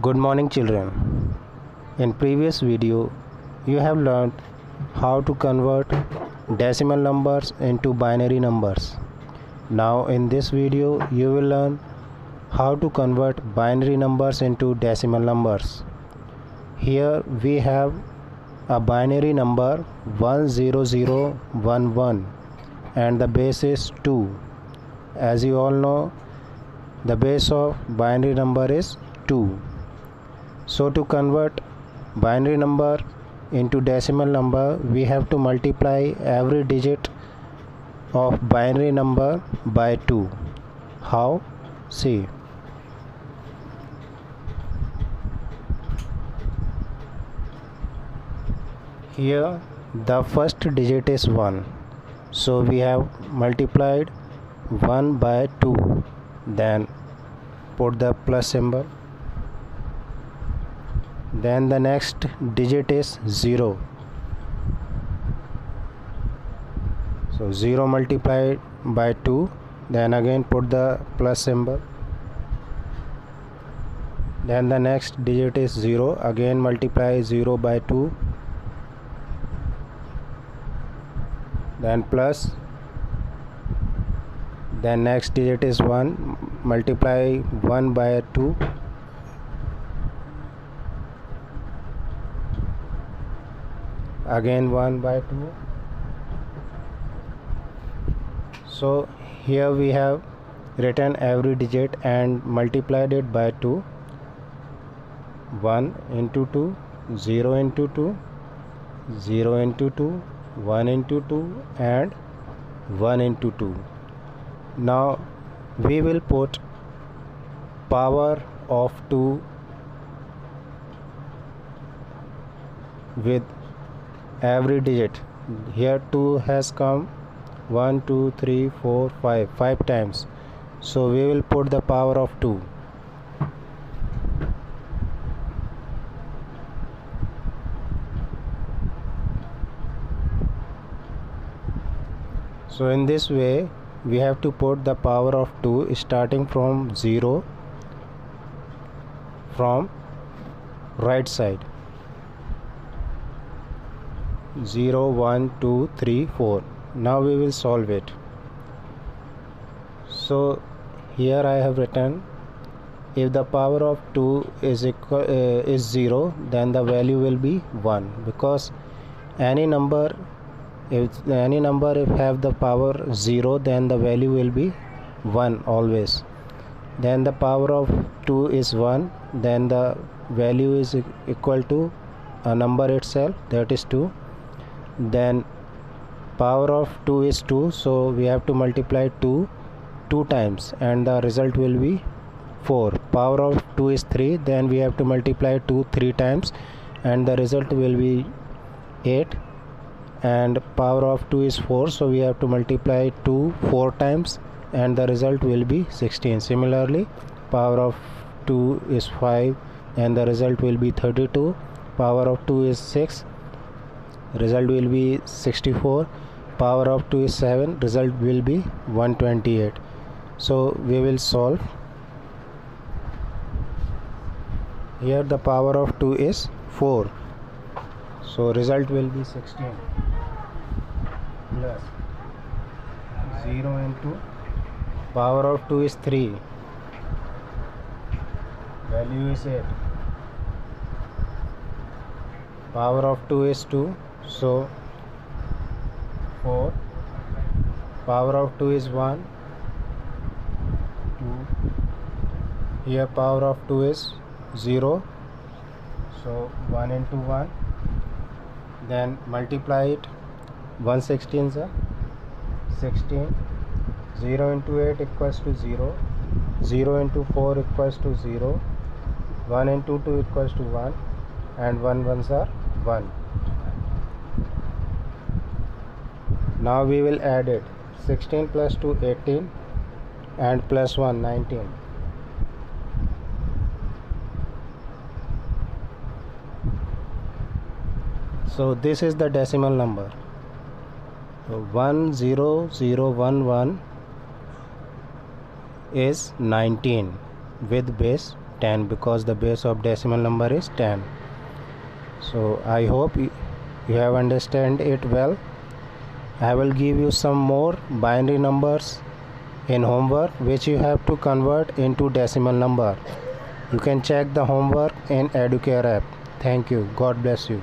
Good morning children. In previous video you have learned how to convert decimal numbers into binary numbers. Now in this video you will learn how to convert binary numbers into decimal numbers. Here we have a binary number 10011 and the base is 2. As you all know, the base of binary number is 2. So to convert binary number into decimal number, we have to multiply every digit of binary number by 2. How? See. Here the first digit is 1. So we have multiplied 1 by 2. Then put the plus symbol. Then the next digit is 0. So 0 multiplied by 2. Then again put the plus symbol. Then the next digit is 0. Again multiply 0 by 2. Then plus. Then next digit is 1. Multiply 1 by 2. Again 1 by 2. So here we have written every digit and multiplied it by 2. 1 into 2, 0 into 2, 0 into 2, 1 into 2 and 1 into 2. Now we will put power of 2 with every digit. Here 2 has come 1 2 3 4 5 times, so we will put the power of 2. So in this way we have to put the power of 2 starting from 0 from right side. 0 1 2 3 4. Now we will solve it. So here I have written, if the power of 2 is 0, then the value will be 1, because any number if have the power 0, then the value will be 1 always. Then the power of 2 is 1, then the value is equal to a number itself, that is 2. Then power of 2 is 2, so we have to multiply 2 times and the result will be 4. Power of 2 is 3, then we have to multiply 2 3 times and the result will be 8. And power of 2 is 4, so we have to multiply 2 4 times and the result will be 16. Similarly, power of 2 is 5 and the result will be 32. Power of 2 is 6, result will be 64. Power of 2 is 7, result will be 128. So we will solve. Here the power of 2 is 4, so result will be 16 plus 0 into power of 2 is 3, value is 8. Power of 2 is 2, so 4. Power of 2 is 1, 2. Here power of 2 is 0, so 1 into 1. Then multiply it. 1 16 is 16. 0 into 8 equals to 0. 0 into 4 equals to 0. 1 into 2 equals to 1. And 1 ones are 1. Now we will add it. 16 plus 2 18 and plus 1 19. So this is the decimal number. So 10011 is 19 with base 10 because the base of decimal number is 10. So I hope you have understand it well. I will give you some more binary numbers in homework which you have to convert into decimal number. You can check the homework in Educare app. Thank you. God bless you.